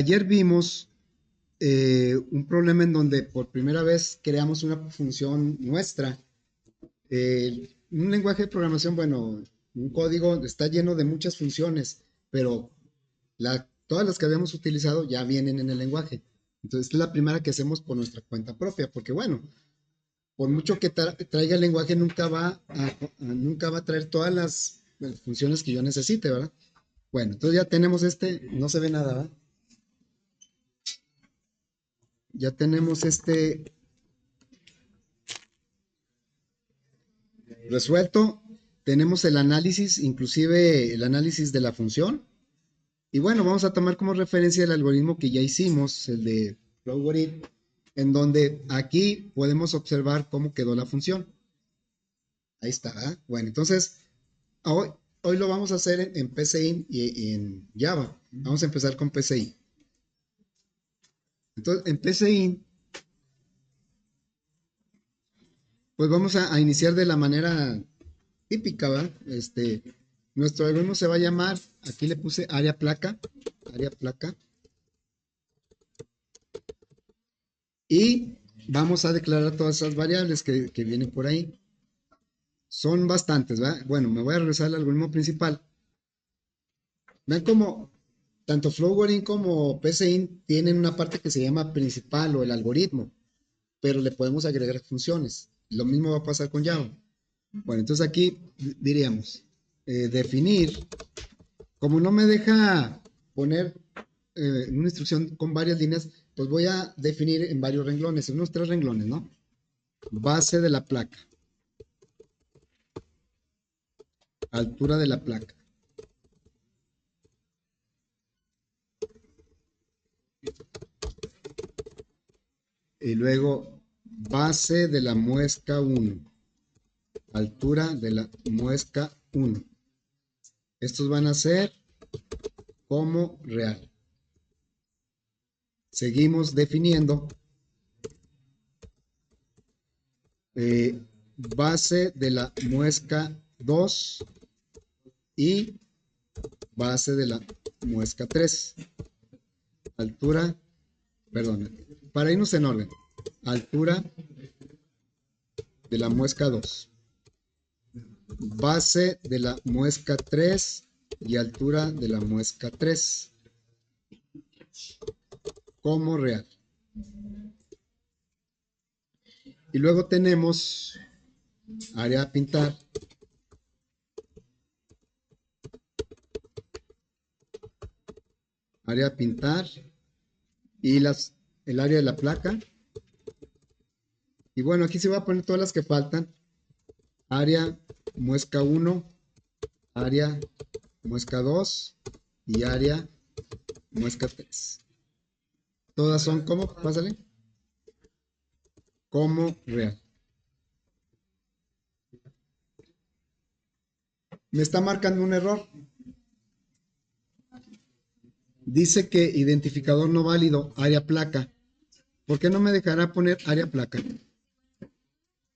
Ayer vimos un problema en donde por primera vez creamos una función nuestra. Un lenguaje de programación, bueno, un código está lleno de muchas funciones, pero todas las que habíamos utilizado ya vienen en el lenguaje. Entonces, es la primera que hacemos por nuestra cuenta propia, porque bueno, por mucho que traiga el lenguaje, nunca va a traer todas las funciones que yo necesite, ¿verdad? Bueno, entonces ya tenemos no se ve nada, ¿verdad? Ya tenemos resuelto. Tenemos el análisis, inclusive el análisis de la función. Y bueno, vamos a tomar como referencia el algoritmo que ya hicimos, el de Flowgorit, en donde aquí podemos observar cómo quedó la función. Ahí está, ¿eh? Bueno, entonces hoy, hoy lo vamos a hacer en PCIN y en Java. Vamos a empezar con PCI. Entonces, en PCIN, pues vamos a iniciar de la manera típica, ¿verdad? Nuestro algoritmo se va a llamar, aquí le puse área placa, y vamos a declarar todas esas variables que vienen por ahí. Son bastantes, ¿verdad? Bueno, me voy a regresar al algoritmo principal. Vean cómo tanto Flowgorin como PCIN tienen una parte que se llama principal o el algoritmo, pero le podemos agregar funciones. Lo mismo va a pasar con Java. Bueno, entonces aquí diríamos definir. Como no me deja poner una instrucción con varias líneas, pues voy a definir en varios renglones, en unos 3 renglones, ¿no? Base de la placa, altura de la placa, y luego base de la muesca 1, altura de la muesca 1. Estos van a ser como real. Seguimos definiendo eh, base de la muesca 2 y base de la muesca 3. Altura, perdón, para irnos en orden. Altura de la muesca 2, base de la muesca 3 y altura de la muesca 3 como real. Y luego tenemos área a pintar, área a pintar y el área de la placa. Y bueno, aquí se va a poner todas las que faltan. Área muesca 1, área muesca 2 y área muesca 3. Todas son como, pásale, como real. Me está marcando un error. Dice que identificador no válido, área placa. ¿Por qué no me dejará poner área placa?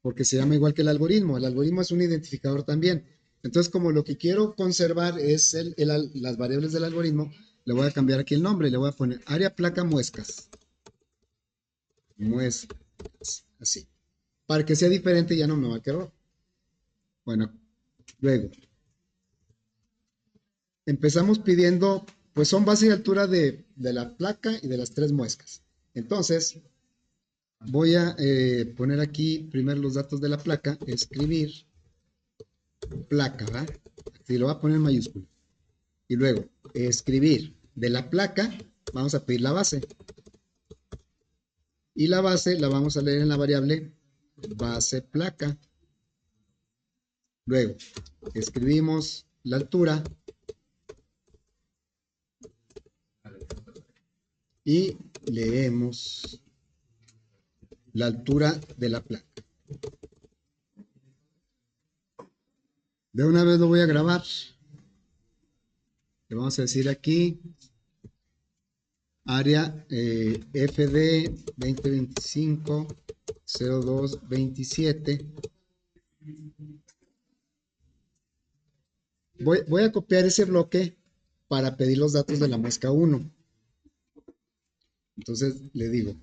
Porque se llama igual que el algoritmo. El algoritmo es un identificador también. Entonces, como lo que quiero conservar es las variables del algoritmo, le voy a cambiar aquí el nombre. Le voy a poner área placa muescas. Muescas. Así. Para que sea diferente ya no me va a quedar. Bueno, luego. Empezamos pidiendo, pues son base y altura de la placa y de las 3 muescas. Entonces, voy a poner aquí primero los datos de la placa, escribir placa, ¿verdad? Así lo voy a poner en mayúscula. Y luego, escribir de la placa, vamos a pedir la base. Y la base la vamos a leer en la variable base placa. Luego, escribimos la altura y leemos la altura de la placa. De una vez lo voy a grabar. Le vamos a decir aquí área FD 2025 0227. Voy a copiar ese bloque para pedir los datos de la muesca 1. Entonces le digo,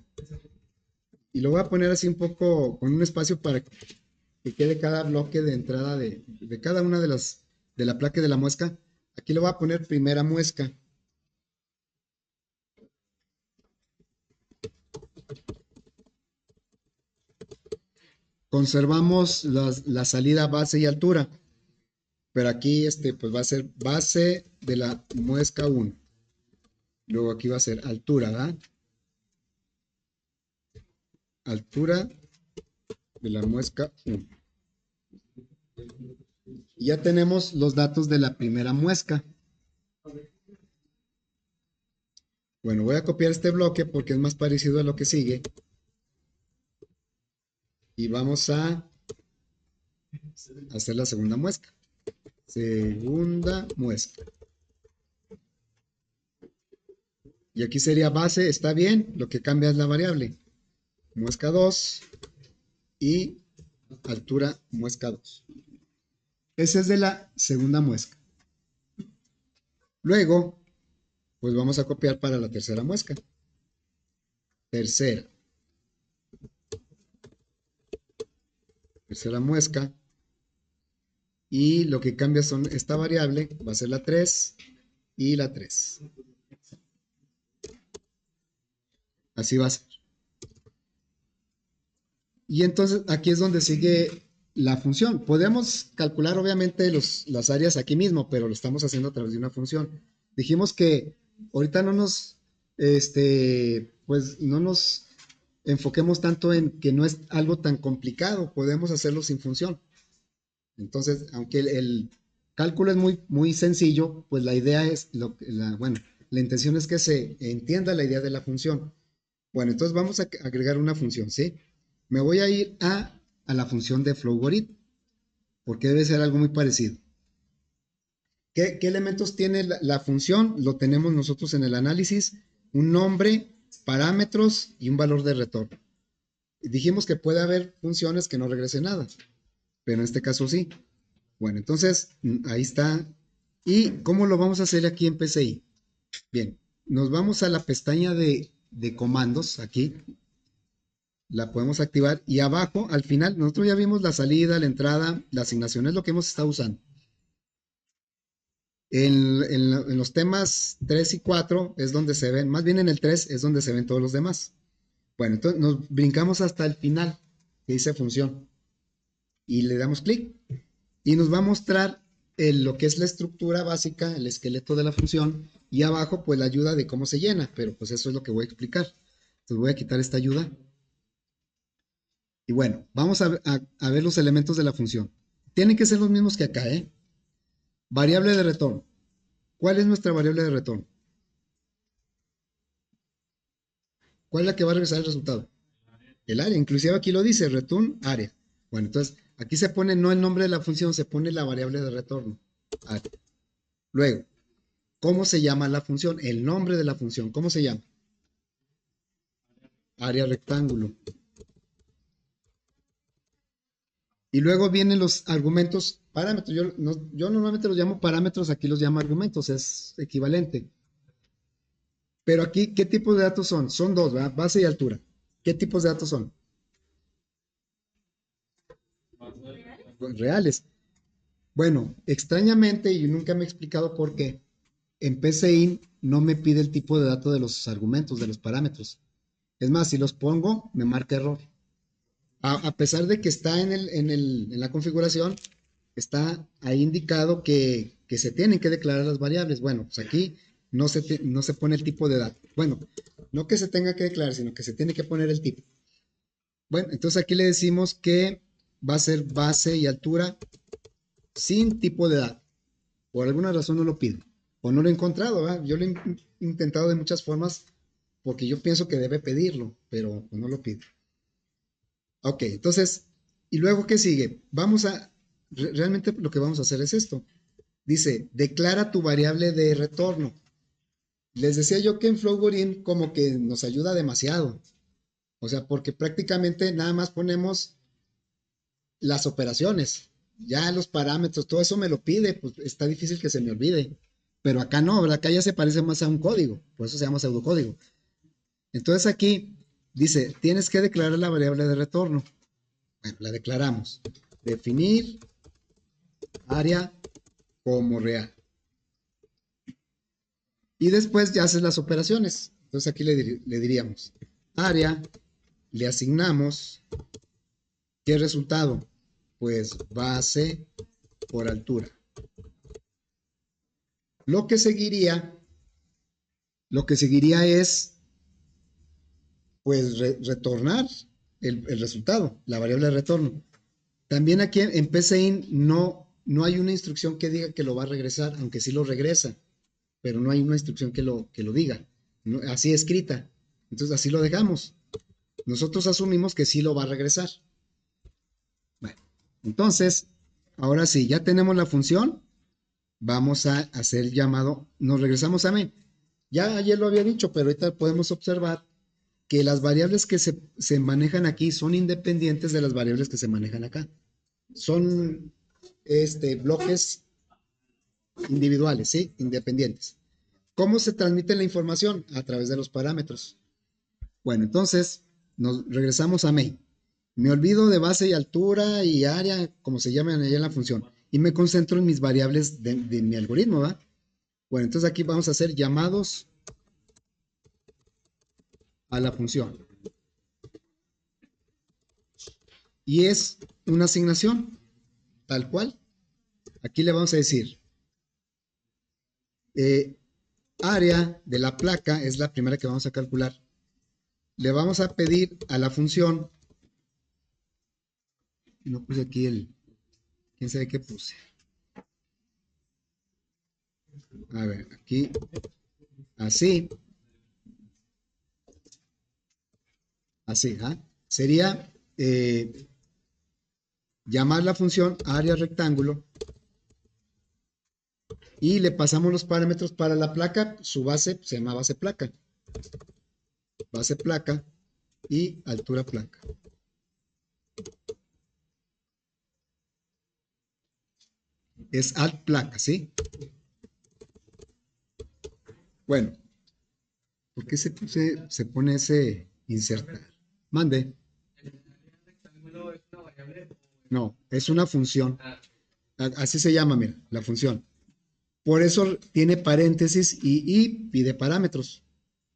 y lo voy a poner así un poco con un espacio para que quede cada bloque de entrada de cada una de las de la placa de la muesca. Aquí le voy a poner primera muesca. Conservamos la salida, base y altura, pero aquí pues va a ser base de la muesca 1. Luego aquí va a ser altura, ¿verdad? Altura de la muesca 1. Y ya tenemos los datos de la primera muesca. Bueno, voy a copiar este bloque porque es más parecido a lo que sigue. Y vamos a hacer la segunda muesca. Segunda muesca. Y aquí sería base, está bien, lo que cambia es la variable. Muesca 2 y altura muesca 2. Esa es de la segunda muesca. Luego, pues vamos a copiar para la tercera muesca. Tercera. Tercera muesca. Y lo que cambia son esta variable, va a ser la 3 y la 3. Así va a ser. Y entonces aquí es donde sigue la función. Podemos calcular obviamente las áreas aquí mismo, pero lo estamos haciendo a través de una función. Dijimos que ahorita pues no nos enfoquemos tanto en que no es algo tan complicado, podemos hacerlo sin función. Entonces, aunque el cálculo es muy sencillo, pues la idea es, bueno, la intención es que se entienda la idea de la función. Bueno, entonces vamos a agregar una función, ¿sí? Me voy a ir a la función de flowgorit, porque debe ser algo muy parecido. ¿Qué elementos tiene la función? Lo tenemos nosotros en el análisis, un nombre, parámetros y un valor de retorno. Dijimos que puede haber funciones que no regresen nada, pero en este caso sí. Bueno, entonces ahí está. ¿Y cómo lo vamos a hacer aquí en PCI? Bien, nos vamos a la pestaña de comandos aquí, la podemos activar y abajo, al final, nosotros ya vimos la salida, la entrada, la asignación es lo que hemos estado usando. En los temas 3 y 4 es donde se ven, más bien en el 3 es donde se ven todos los demás. Bueno, entonces nos brincamos hasta el final, que dice función, y le damos clic y nos va a mostrar lo que es la estructura básica, el esqueleto de la función, y abajo pues la ayuda de cómo se llena, pero pues eso es lo que voy a explicar. Entonces voy a quitar esta ayuda. Y bueno, vamos a ver los elementos de la función. Tienen que ser los mismos que acá, ¿eh? Variable de retorno. ¿Cuál es nuestra variable de retorno? ¿Cuál es la que va a regresar el resultado? El área. Inclusive aquí lo dice, return área. Bueno, entonces aquí se pone no el nombre de la función, se pone la variable de retorno. Área. Luego, ¿cómo se llama la función? El nombre de la función, ¿cómo se llama? Área rectángulo. Y luego vienen los argumentos, parámetros. Yo normalmente los llamo parámetros, aquí los llamo argumentos, es equivalente. Pero aquí, ¿qué tipo de datos son? Son dos, ¿verdad? Base y altura. ¿Qué tipos de datos son? Reales. Bueno, extrañamente, y nunca me he explicado por qué, en PCI no me pide el tipo de dato de los argumentos, de los parámetros. Es más, si los pongo, me marca error. A pesar de que está en la configuración, está ahí indicado que se tienen que declarar las variables. Bueno, pues aquí no se pone el tipo de dato. Bueno, no que se tenga que declarar, sino que se tiene que poner el tipo. Bueno, entonces aquí le decimos que va a ser base y altura sin tipo de dato. Por alguna razón no lo pide. O no lo he encontrado, ¿verdad? Yo lo he intentado de muchas formas porque yo pienso que debe pedirlo, pero no lo pide. Ok, entonces, ¿y luego qué sigue? Realmente lo que vamos a hacer es esto. Dice, declara tu variable de retorno. Les decía yo que en Flowgorin como que nos ayuda demasiado. O sea, porque prácticamente nada más ponemos las operaciones. Ya los parámetros, todo eso me lo pide, pues está difícil que se me olvide. Pero acá no, ¿verdad? Acá ya se parece más a un código, por eso se llama pseudocódigo. Entonces aquí dice, tienes que declarar la variable de retorno. Bueno, la declaramos. Definir área como real. Y después ya haces las operaciones. Entonces aquí le diríamos, área, le asignamos, ¿qué resultado? Pues base por altura. Lo que seguiría, lo que seguiría es, pues, retornar el resultado, la variable de retorno. También aquí en PCIN no hay una instrucción que diga que lo va a regresar, aunque sí lo regresa, pero no hay una instrucción que lo diga, no, así escrita. Entonces así lo dejamos. Nosotros asumimos que sí lo va a regresar. Bueno, entonces, ahora sí, ya tenemos la función, vamos a hacer llamado, nos regresamos a main. Ya ayer lo había dicho, pero ahorita podemos observar que las variables que se manejan aquí son independientes de las variables que se manejan acá. Son bloques individuales, ¿sí? Independientes. ¿Cómo se transmite la información? A través de los parámetros. Bueno, entonces nos regresamos a main. Me olvido de base y altura y área, como se llaman allá en la función, y me concentro en mis variables de mi algoritmo, ¿va? Bueno, entonces aquí vamos a hacer llamados a la función. Y es una asignación, tal cual. Aquí le vamos a decir, área de la placa es la primera que vamos a calcular. Le vamos a pedir a la función, no puse aquí quién sabe qué puse. A ver, aquí, así, así, ¿ah? Sería llamar la función área rectángulo y le pasamos los parámetros para la placa, su base se llama base placa y altura placa. Es alt placa, ¿sí? Bueno, ¿por qué se pone ese insertar? Mande. No, es una función. Así se llama, mira, la función. Por eso tiene paréntesis y pide parámetros.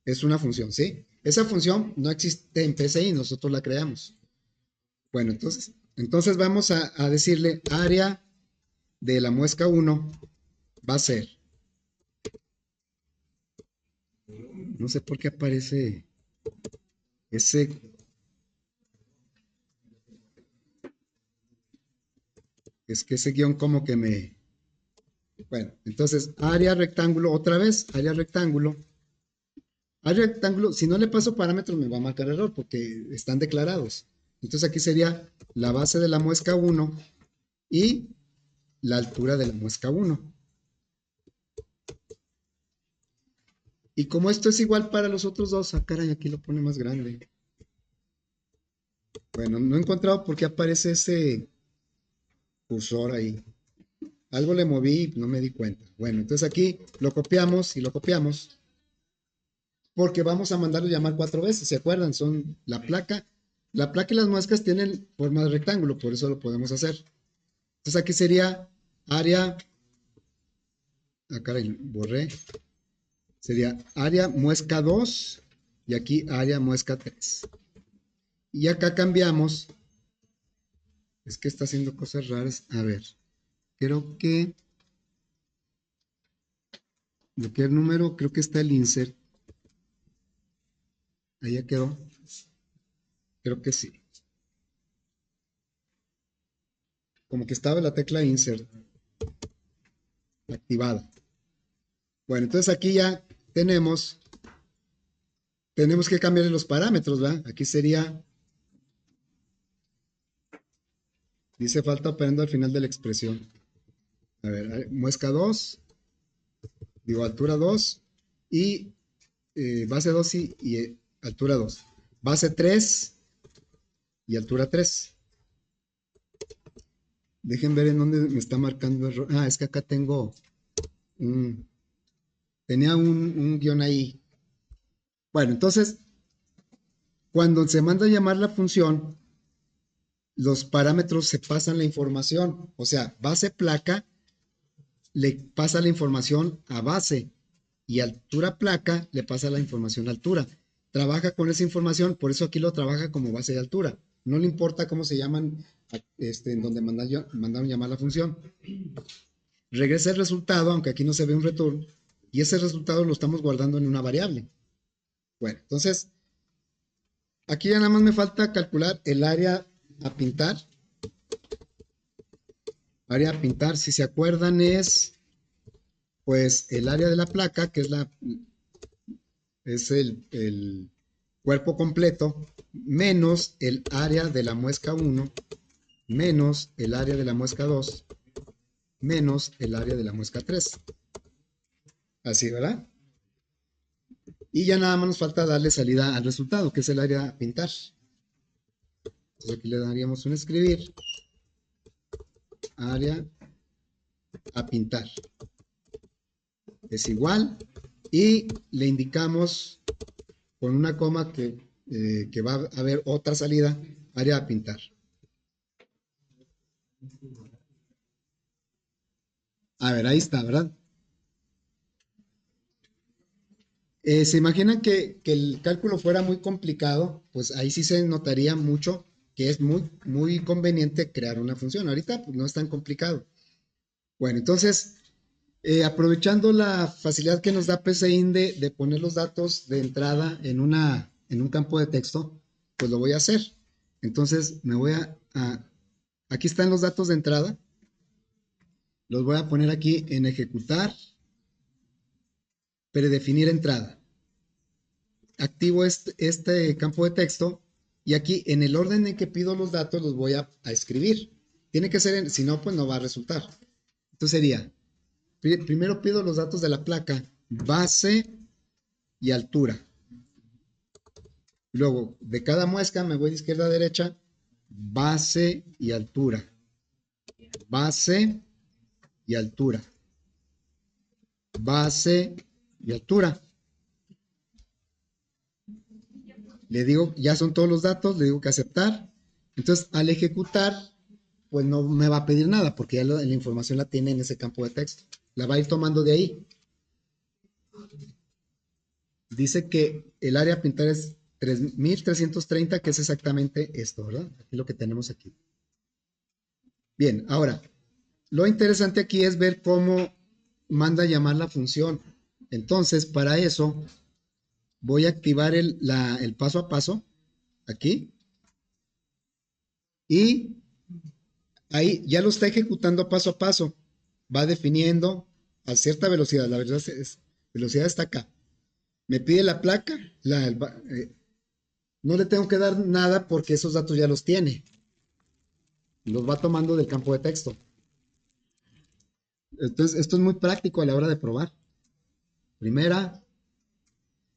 Es una función, ¿sí? Esa función no existe en PCI, nosotros la creamos. Bueno, entonces vamos a decirle área de la muesca 1 va a ser. No sé por qué aparece ese. Es que ese guión como que me. Bueno, entonces área rectángulo, otra vez, área rectángulo. Área rectángulo, si no le paso parámetros me va a marcar error porque están declarados. Entonces aquí sería la base de la muesca 1 y la altura de la muesca 1. Y como esto es igual para los otros dos, caray, aquí lo pone más grande. Bueno, no he encontrado por qué aparece ese cursor ahí. Algo le moví y no me di cuenta. Bueno, entonces aquí lo copiamos y lo copiamos porque vamos a mandarlo llamar 4 veces, ¿se acuerdan? Son la placa. La placa y las muescas tienen forma de rectángulo, por eso lo podemos hacer. Entonces aquí sería área, caray, borré, sería área muesca 2 y aquí área muesca 3. Y acá cambiamos, es que está haciendo cosas raras, a ver, creo que, ¿de qué número? Creo que está el insert, ahí ya quedó, creo que sí, como que estaba la tecla insert activada. Bueno, entonces aquí ya tenemos que cambiarle los parámetros, ¿verdad? Aquí sería, dice falta operando al final de la expresión. A ver, muesca 2, digo altura 2 y base 2 y altura 2. Base 3 y altura 3. Dejen ver en dónde me está marcando error. Ah, es que acá tenía un guión ahí. Bueno, entonces Cuando se manda a llamar la función, los parámetros se pasan la información. O sea, base placa le pasa la información a base y altura placa le pasa la información a altura. Trabaja con esa información, por eso aquí lo trabaja como base de altura. No le importa cómo se llaman en donde mandaron llamar la función. Regresa el resultado, aunque aquí no se ve un return, y ese resultado lo estamos guardando en una variable. Bueno, entonces, aquí ya nada más me falta calcular el área a pintar. Área a pintar, si se acuerdan, es pues el área de la placa, que es el cuerpo completo, menos el área de la muesca 1, menos el área de la muesca 2, menos el área de la muesca 3. Así, ¿verdad? Y ya nada más nos falta darle salida al resultado, que es el área a pintar. Entonces aquí le daríamos un escribir, área a pintar. Es igual, y le indicamos con una coma que va a haber otra salida, área a pintar. A ver, ahí está, ¿verdad? ¿Se imaginan que el cálculo fuera muy complicado? Pues ahí sí se notaría mucho que es muy conveniente crear una función. Ahorita pues, no es tan complicado. Bueno, entonces, aprovechando la facilidad que nos da PCIN de poner los datos de entrada en un campo de texto, pues lo voy a hacer. Entonces, aquí están los datos de entrada. Los voy a poner aquí en ejecutar, predefinir entrada. Activo este campo de texto y aquí en el orden en que pido los datos los voy a escribir. Tiene que ser, si no, pues no va a resultar. Entonces sería, primero pido los datos de la placa, base y altura. Luego, de cada muesca me voy de izquierda a derecha, base y altura. Base y altura. Base y altura. Le digo, ya son todos los datos, le digo que aceptar. Entonces, al ejecutar, pues no me va a pedir nada, porque ya la información la tiene en ese campo de texto. La va a ir tomando de ahí. Dice que el área a pintar es 3330, que es exactamente esto, ¿verdad? Aquí lo que tenemos aquí. Bien, ahora, lo interesante aquí es ver cómo manda a llamar la función. Entonces, para eso, voy a activar el paso a paso, aquí, y ahí ya lo está ejecutando paso a paso. Va definiendo a cierta velocidad. La velocidad está acá. Me pide la placa. No le tengo que dar nada porque esos datos ya los tiene. Los va tomando del campo de texto. Entonces, esto es muy práctico a la hora de probar. Primera,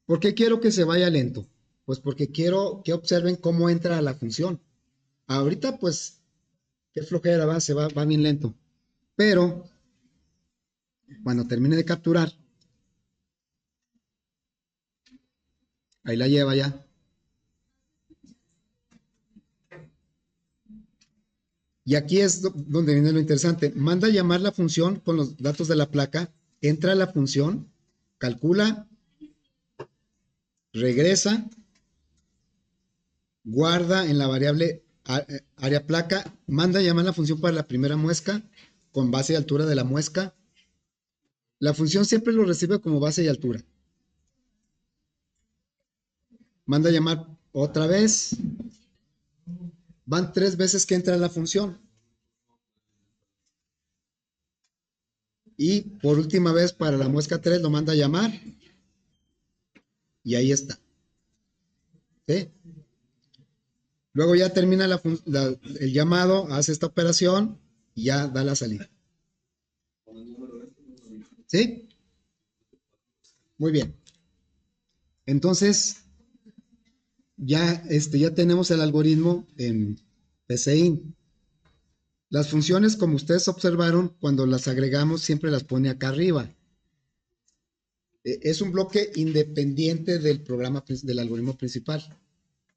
¿por qué quiero que se vaya lento? Pues porque quiero que observen cómo entra la función. Ahorita, pues, qué flojera va, va bien lento. Pero, cuando termine de capturar, ahí la lleva ya. Y aquí es donde viene lo interesante. Manda a llamar la función con los datos de la placa, entra a la función, calcula, regresa, guarda en la variable área placa, manda a llamar la función para la primera muesca con base y altura de la muesca. La función siempre lo recibe como base y altura. Manda a llamar otra vez. Van 3 veces que entra la función. Y por última vez para la muesca 3 lo manda a llamar. Y ahí está. ¿Sí? Luego ya termina el llamado, hace esta operación y ya da la salida. ¿Sí? Muy bien. Entonces, ya tenemos el algoritmo en PCIN. Las funciones, como ustedes observaron, cuando las agregamos siempre las pone acá arriba. Es un bloque independiente del programa, del algoritmo principal.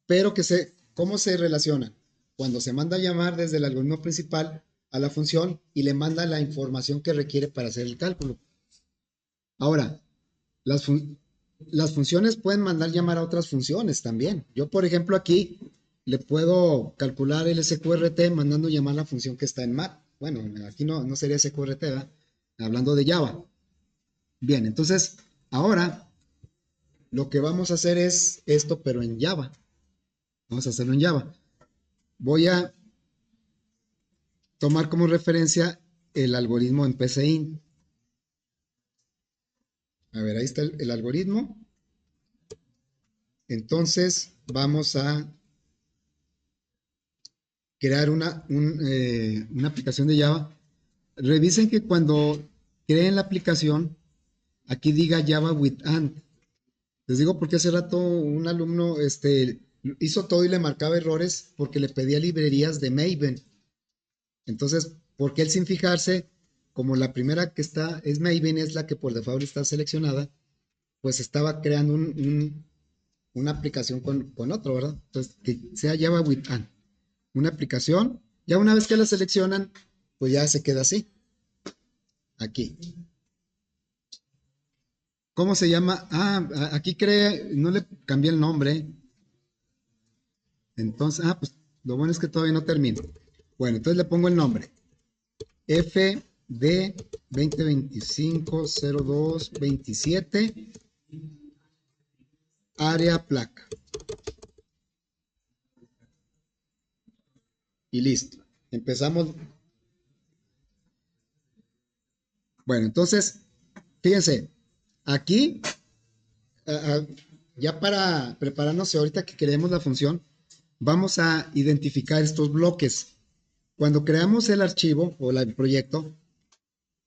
pero ¿cómo se relacionan? Cuando se manda a llamar desde el algoritmo principal a la función y le manda la información que requiere para hacer el cálculo. Ahora, las, fun las funciones pueden mandar llamar a otras funciones también. Yo, por ejemplo, aquí le puedo calcular el SQRT mandando llamar la función que está en mat. Bueno, aquí no sería SQRT, ¿verdad? Hablando de Java. Bien, entonces, ahora lo que vamos a hacer es esto, pero en Java. Vamos a hacerlo en Java. Voy a tomar como referencia el algoritmo en PCInt. A ver, ahí está el algoritmo. Entonces, vamos a crear una aplicación de Java. Revisen que cuando creen la aplicación, aquí diga Java with and. Les digo porque hace rato un alumno hizo todo y le marcaba errores porque le pedía librerías de Maven. Entonces, porque él sin fijarse, como la primera que está es Maven, es la que por default está seleccionada, pues estaba creando una aplicación con otro, ¿verdad? Entonces, que sea Java with and. Una aplicación, ya una vez que la seleccionan, pues ya se queda así. Aquí. ¿Cómo se llama? Aquí no le cambié el nombre. Entonces, pues lo bueno es que todavía no termino. Bueno, entonces le pongo el nombre. FD 2025-02-27 área placa. Y listo. Empezamos. Bueno, entonces, fíjense, aquí, ya para prepararnos ahorita que creemos la función, vamos a identificar estos bloques. Cuando creamos el archivo o el proyecto,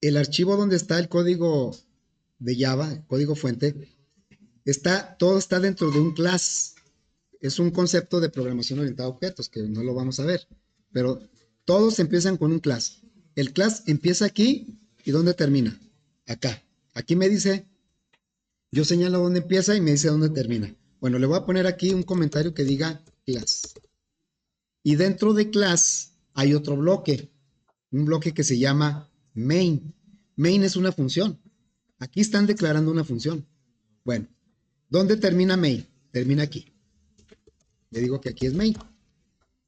el archivo donde está el código de Java, el código fuente, todo está dentro de un class. Es un concepto de programación orientada a objetos, que no lo vamos a ver, pero todos empiezan con un class. El class empieza aquí y ¿dónde termina? Acá. Aquí me dice, yo señalo dónde empieza y me dice dónde termina. Bueno, le voy a poner aquí un comentario que diga class. Y dentro de class hay otro bloque, un bloque que se llama main. Main es una función. Aquí están declarando una función. Bueno, ¿dónde termina main? Termina aquí. Le digo que aquí es main.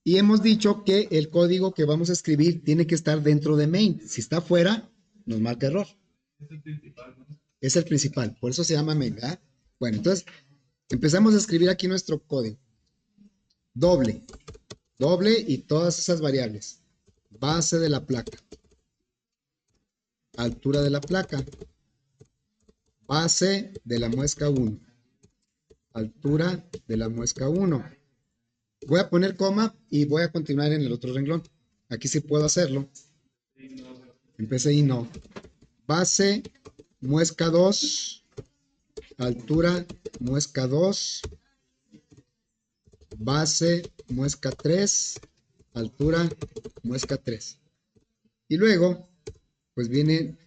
Y hemos dicho que el código que vamos a escribir tiene que estar dentro de main. Si está fuera, nos marca error. Es el principal, por eso se llama main, ¿verdad? Bueno, entonces empezamos a escribir aquí nuestro código. Doble, doble y todas esas variables. Base de la placa. Altura de la placa. Base de la muesca 1. Altura de la muesca 1. Voy a poner coma y voy a continuar en el otro renglón. Aquí sí puedo hacerlo. Empecé y no. Base, muesca 2. Altura, muesca 2. Base, muesca 3. Altura, muesca 3. Y luego, pues viene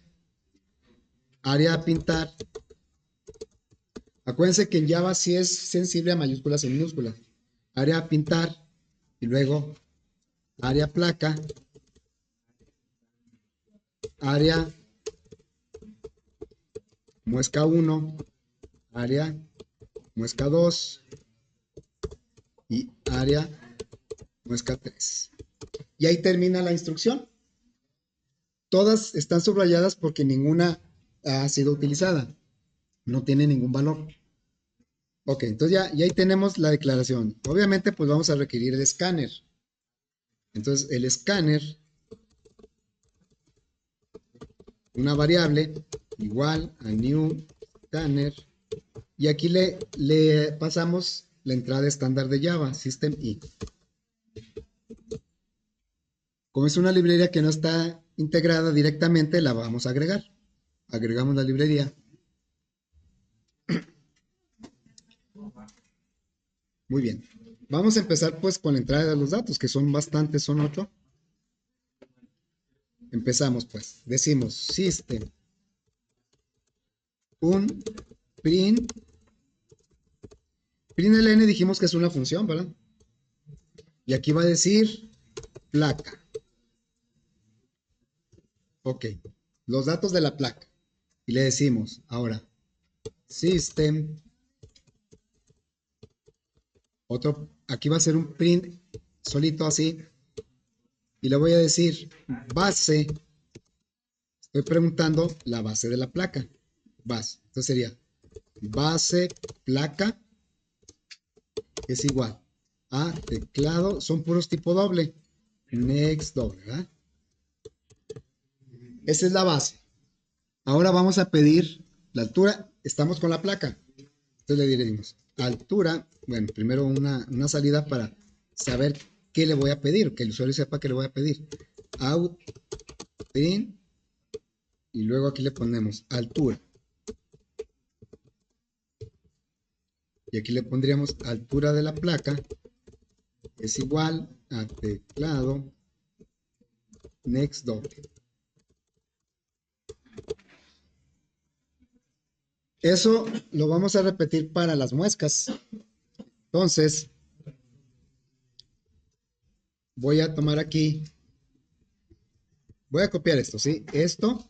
área a pintar. Acuérdense que en Java sí es sensible a mayúsculas y minúsculas. Área a pintar y luego área placa, área muesca 1, área muesca 2 y área muesca 3. Y ahí termina la instrucción. Todas están subrayadas porque ninguna ha sido utilizada. No tiene ningún valor. Ok, entonces ya ahí tenemos la declaración. Obviamente, pues vamos a requerir el escáner. Entonces, el escáner, una variable igual a new scanner. Y aquí le pasamos la entrada estándar de Java, system.in. Como es una librería que no está integrada directamente, la vamos a agregar. Agregamos la librería. Muy bien. Vamos a empezar pues con la entrada de los datos, que son bastantes, son 8. Empezamos pues. Decimos system. Un print println dijimos que es una función, ¿verdad? Y aquí va a decir placa. Ok, los datos de la placa. Y le decimos ahora system. Otro, aquí va a ser un print solito así. Y le voy a decir base. Estoy preguntando la base de la placa. Base. Entonces sería base placa es igual a teclado. Son puros tipo doble. Next doble, ¿verdad? Esa es la base. Ahora vamos a pedir la altura. Estamos con la placa. Entonces le diremos altura. Bueno, primero una salida para saber qué le voy a pedir, que el usuario sepa qué le voy a pedir. Out, print, y luego aquí le ponemos altura. Y aquí le pondríamos altura de la placa es igual a teclado next doble. Eso lo vamos a repetir para las muescas. Entonces, voy a tomar aquí, voy a copiar esto, ¿sí? Esto,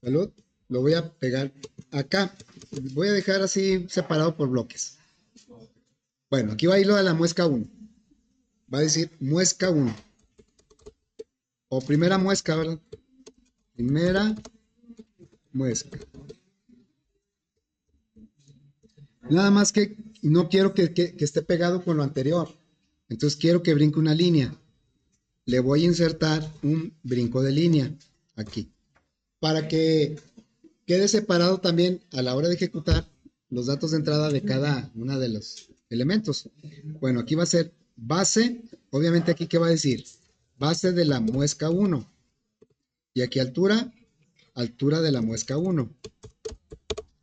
salud, lo voy a pegar acá. Voy a dejar así separado por bloques. Bueno, aquí va a ir lo de la muesca 1. Va a decir muesca 1. O primera muesca, ¿verdad? Primera muesca. Nada más que no quiero que esté pegado con lo anterior. Entonces quiero que brinque una línea. Le voy a insertar un brinco de línea aquí. Para que quede separado también a la hora de ejecutar los datos de entrada de cada uno de los elementos. Bueno, aquí va a ser base. Obviamente aquí, ¿qué va a decir? Base de la muesca 1. Y aquí altura, altura de la muesca 1.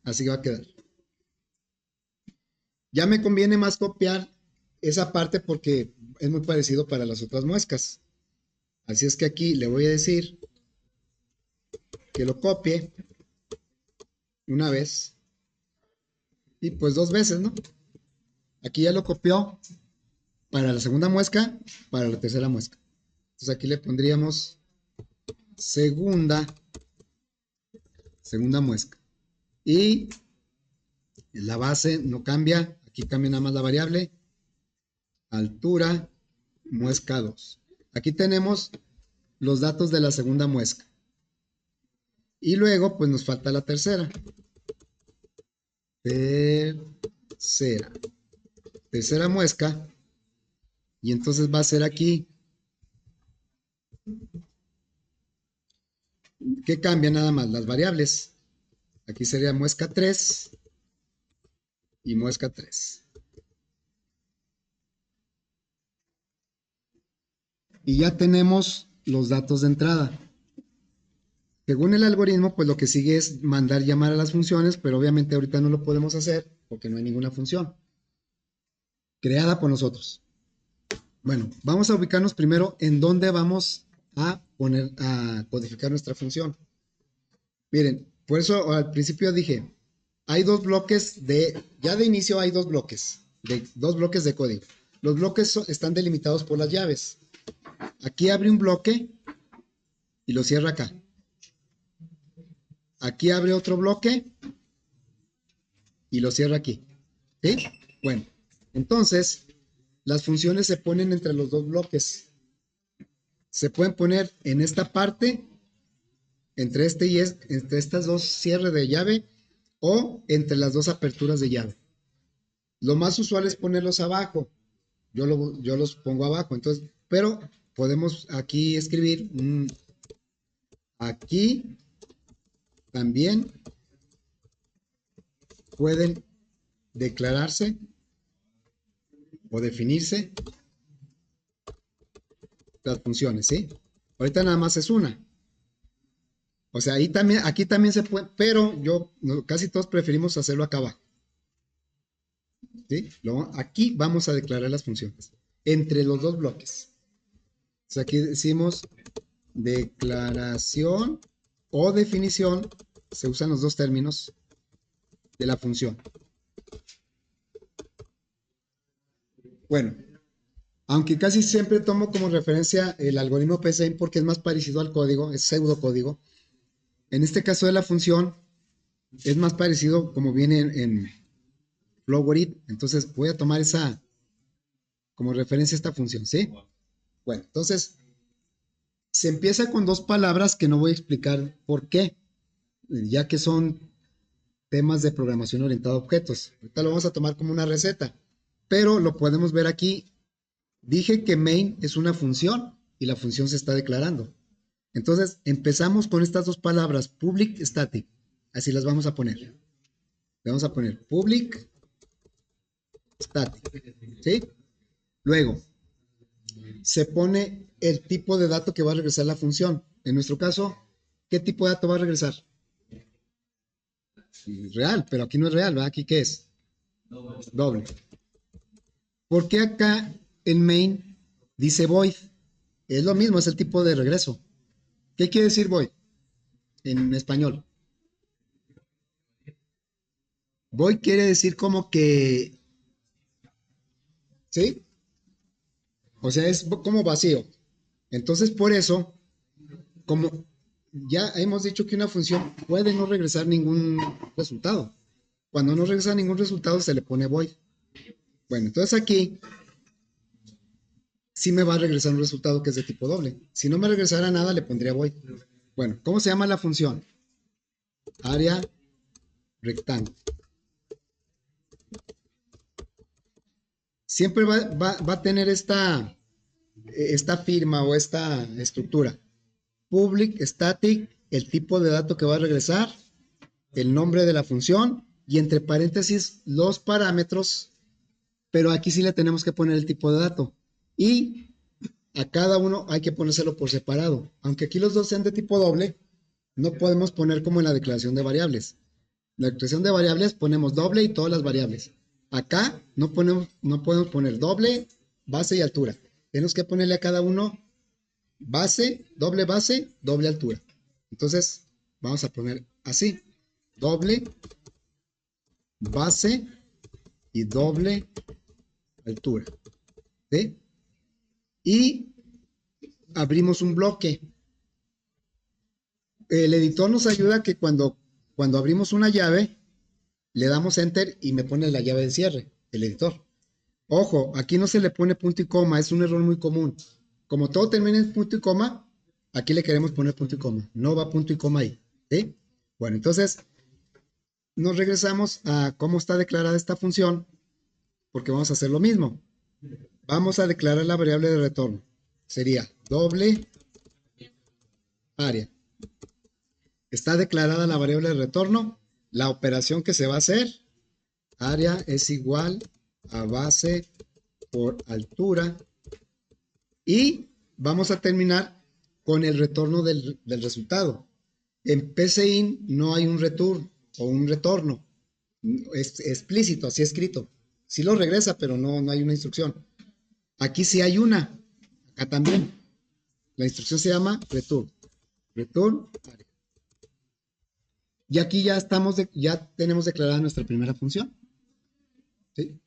Así que va a quedar. Ya me conviene más copiar esa parte porque es muy parecido para las otras muescas. Así es que aquí le voy a decir que lo copie una vez y pues dos veces, ¿no? Aquí ya lo copió para la segunda muesca, para la tercera muesca. Entonces aquí le pondríamos segunda muesca. Y la base no cambia, aquí cambia nada más la variable, altura, muesca 2. Aquí tenemos los datos de la segunda muesca. Y luego, pues nos falta la tercera. Tercera muesca. Y entonces va a ser aquí. ¿Qué cambia nada más? Las variables. Aquí sería muesca 3 y muesca 3. Y ya tenemos los datos de entrada. Según el algoritmo, pues lo que sigue es mandar llamar a las funciones, pero obviamente ahorita no lo podemos hacer porque no hay ninguna función creada por nosotros. Bueno, vamos a ubicarnos primero en dónde vamos a codificar nuestra función. Miren, por eso al principio dije, hay dos bloques ya de inicio hay dos bloques de código. Los bloques están delimitados por las llaves. Aquí abre un bloque y lo cierra acá. Aquí abre otro bloque y lo cierra aquí. ¿Sí? Bueno, entonces las funciones se ponen entre los dos bloques. Se pueden poner en esta parte, entre estas dos cierres de llave o entre las dos aperturas de llave. Lo más usual es ponerlos abajo. Yo los pongo abajo. Entonces, pero podemos aquí escribir aquí también pueden declararse o definirse las funciones, ¿sí? Ahorita nada más es una. O sea, aquí también se puede, pero casi todos preferimos hacerlo acá abajo. ¿Sí? Aquí vamos a declarar las funciones entre los dos bloques. O sea, aquí decimos declaración o definición, se usan los dos términos de la función. Bueno, aunque casi siempre tomo como referencia el algoritmo PSEIN porque es más parecido al código, es pseudocódigo. En este caso de la función, es más parecido como viene en Flowerit. Entonces voy a tomar esa como referencia esta función, ¿sí? Bueno, entonces se empieza con dos palabras que no voy a explicar por qué, ya que son temas de programación orientada a objetos. Ahorita lo vamos a tomar como una receta, pero lo podemos ver aquí. Dije que main es una función y la función se está declarando. Entonces empezamos con estas dos palabras, public, static. Así las vamos a poner. Le vamos a poner public, static. ¿Sí? Luego, se pone el tipo de dato que va a regresar la función. En nuestro caso, ¿qué tipo de dato va a regresar? Real, pero aquí no es real, ¿verdad? ¿Aquí qué es? Doble. ¿Por qué acá en main dice void? Es lo mismo, es el tipo de regreso. ¿Qué quiere decir void en español? Void quiere decir como que, ¿sí? O sea, es como vacío. Entonces, por eso, como ya hemos dicho que una función puede no regresar ningún resultado. Cuando no regresa ningún resultado, se le pone void. Bueno, entonces aquí sí me va a regresar un resultado que es de tipo doble. Si no me regresara nada, le pondría void. Bueno, ¿cómo se llama la función? Área rectángulo. Siempre va a tener esta firma o esta estructura. Public, static, el tipo de dato que va a regresar, el nombre de la función y entre paréntesis los parámetros, pero aquí sí le tenemos que poner el tipo de dato. Y a cada uno hay que ponérselo por separado. Aunque aquí los dos sean de tipo doble, no podemos poner como en la declaración de variables. En la declaración de variables ponemos doble y todas las variables. Acá no podemos poner doble, base y altura. Tenemos que ponerle a cada uno base, doble altura. Entonces, vamos a poner así. Doble, base y doble altura. ¿Sí? Y abrimos un bloque. El editor nos ayuda que cuando abrimos una llave, le damos enter y me pone la llave de cierre, el editor. Ojo, aquí no se le pone punto y coma, es un error muy común. Como todo termina en punto y coma, aquí le queremos poner punto y coma. No va punto y coma ahí. ¿Sí? Bueno, entonces nos regresamos a cómo está declarada esta función, porque vamos a hacer lo mismo. Vamos a declarar la variable de retorno. Sería doble área. Está declarada la variable de retorno. La operación que se va a hacer, área es igual a base por altura. Y vamos a terminar con el retorno del resultado. En PCIN no hay un return o un retorno. Es explícito, así escrito. Sí lo regresa, pero no hay una instrucción. Aquí sí hay una. Acá también. La instrucción se llama return. Return. Y aquí ya tenemos declarada nuestra primera función. ¿Sí?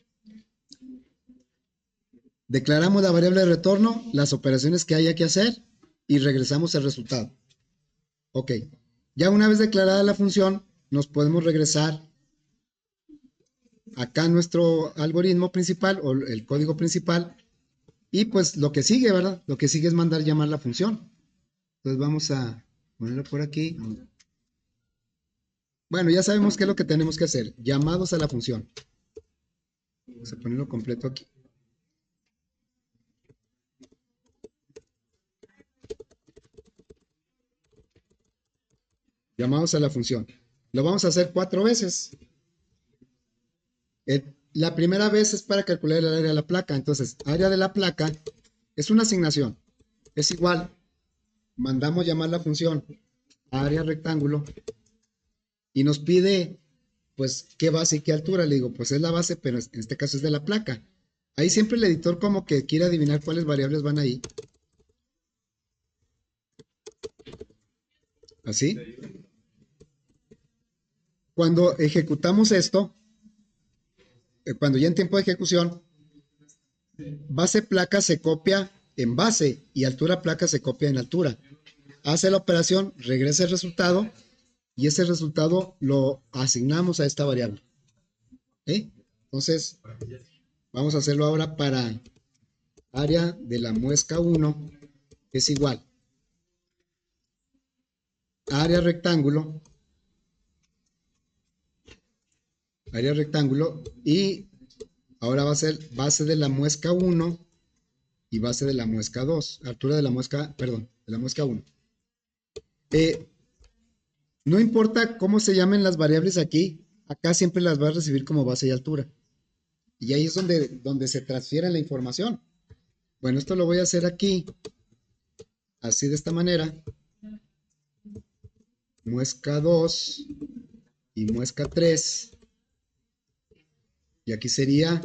Declaramos la variable de retorno, las operaciones que haya que hacer y regresamos el resultado. Ok. Ya una vez declarada la función, nos podemos regresar acá nuestro algoritmo principal o el código principal y pues lo que sigue, ¿verdad? Lo que sigue es mandar llamar la función. Entonces vamos a ponerlo por aquí. Bueno, ya sabemos qué es lo que tenemos que hacer. Llamados a la función. Vamos a ponerlo completo aquí. Llamados a la función. Lo vamos a hacer 4 veces. La primera vez es para calcular el área de la placa. Entonces, área de la placa es una asignación. Es igual. Mandamos llamar la función área rectángulo y nos pide, pues, qué base y qué altura. Le digo, pues es la base, pero en este caso es de la placa. Ahí siempre el editor como que quiere adivinar cuáles variables van ahí. Así. Cuando ejecutamos esto, cuando ya en tiempo de ejecución, Base placa se copia en base y altura placa se copia en altura. Hace la operación, regresa el resultado y ese resultado lo asignamos a esta variable. ¿Eh? Entonces, vamos a hacerlo ahora para área de la muesca 1 es igual área rectángulo y ahora va a ser base de la muesca 1 y base de la muesca 2, altura de la muesca, perdón, de la muesca 1. No importa cómo se llamen las variables aquí, acá siempre las va a recibir como base y altura. Y ahí es donde se transfiere la información. Bueno, esto lo voy a hacer aquí, así de esta manera. Muesca 2 y muesca 3. Y aquí sería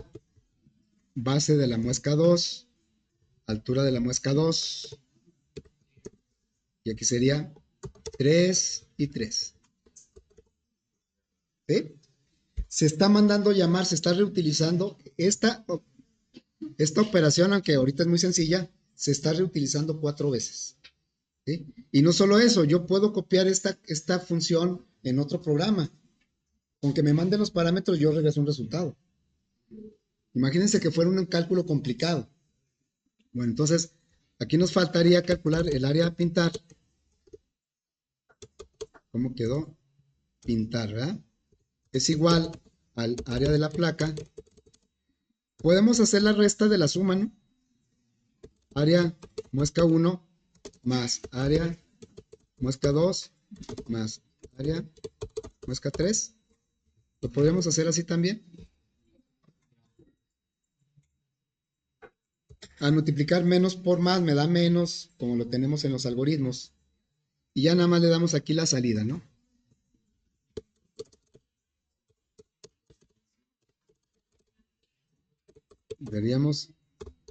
base de la muesca 2, altura de la muesca 2. Y aquí sería 3 y 3. ¿Sí? Se está mandando llamar, se está reutilizando esta operación, aunque ahorita es muy sencilla, se está reutilizando 4 veces. ¿Sí? Y no solo eso, yo puedo copiar esta función en otro programa. Con que me manden los parámetros, yo regreso un resultado. Imagínense que fuera un cálculo complicado. Bueno, entonces, aquí nos faltaría calcular el área a pintar. ¿Cómo quedó? Pintar, ¿verdad? Es igual al área de la placa. Podemos hacer la resta de la suma, ¿no? Área muesca 1 más área muesca 2 más área muesca 3. Lo podríamos hacer así también. Al multiplicar menos por más me da menos, como lo tenemos en los algoritmos. Y ya nada más le damos aquí la salida, ¿no? Veríamos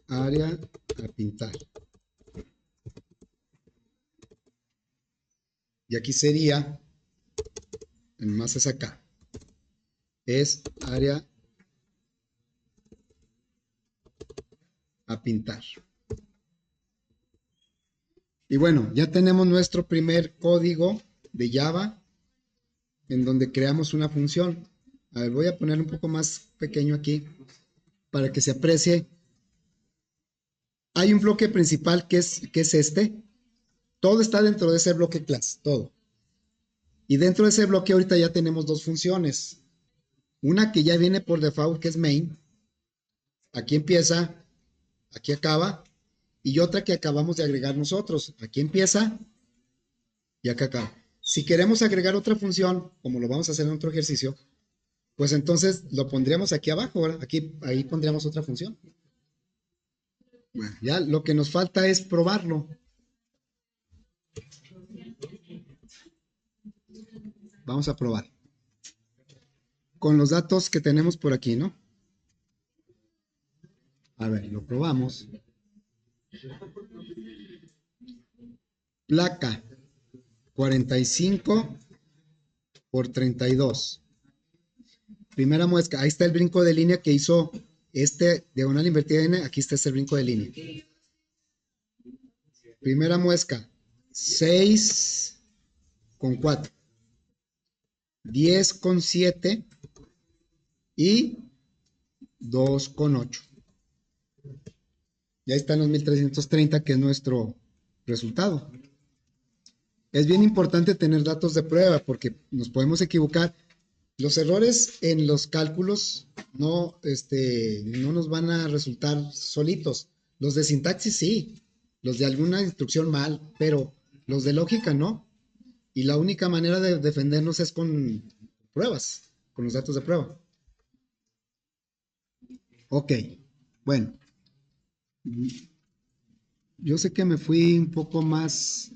área a pintar. Y aquí sería, más es acá, es área a pintar. Y bueno, ya tenemos nuestro primer código de Java en donde creamos una función. A ver, voy a poner un poco más pequeño aquí para que se aprecie. Hay un bloque principal que es este. Todo está dentro de ese bloque class, todo. Y dentro de ese bloque ahorita ya tenemos dos funciones. Una que ya viene por default, que es main. Aquí empieza, aquí acaba. Y otra que acabamos de agregar nosotros. Aquí empieza y acá acaba. Si queremos agregar otra función, como lo vamos a hacer en otro ejercicio, pues entonces lo pondríamos aquí abajo, ¿verdad? Aquí, ahí pondríamos otra función. Bueno, ya lo que nos falta es probarlo. Vamos a probar. Con los datos que tenemos por aquí, ¿no? A ver, lo probamos. Placa 45 por 32. Primera muesca. Ahí está el brinco de línea que hizo este diagonal invertida n. Aquí está ese brinco de línea. Primera muesca. 6 con 4. 10 con 7 y 2 con 8. Ya están los 1330, que es nuestro resultado. Es bien importante tener datos de prueba porque nos podemos equivocar. Los errores en los cálculos no nos van a resultar solitos. Los de sintaxis sí, los de alguna instrucción mal, pero los de lógica no. Y la única manera de defendernos es con pruebas, con los datos de prueba. Ok, bueno, yo sé que me fui un poco más